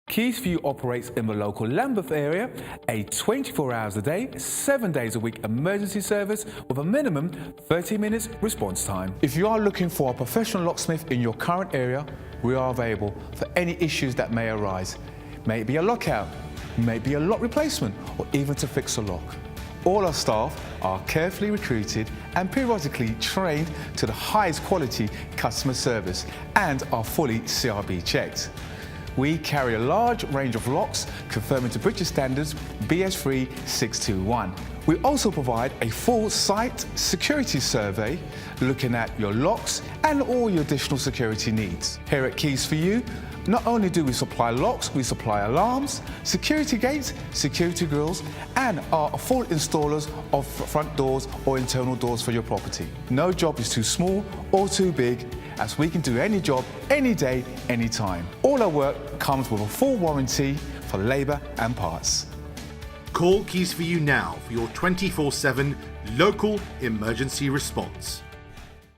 Keys for You operates in the local Lambeth area, a 24 hours a day, 7 days a week emergency service with a minimum 30 minutes response time. If you are looking for a professional locksmith in your current area, we are available for any issues that may arise. May it be a lockout, may it be a lock replacement, or even to fix a lock. All our staff are carefully recruited and periodically trained to the highest quality customer service and are fully CRB checked. We carry a large range of locks conforming to British standards BS3 621. We also provide a full site security survey looking at your locks and all your additional security needs. Here at Keys for You, not only do we supply locks, we supply alarms, security gates, security grills, and are full installers of front doors or internal doors for your property. No job is too small or too big, as we can do any job, any day, any time. All our work comes with a full warranty for labour and parts. Call Keys for You now for your 24/7 local emergency response.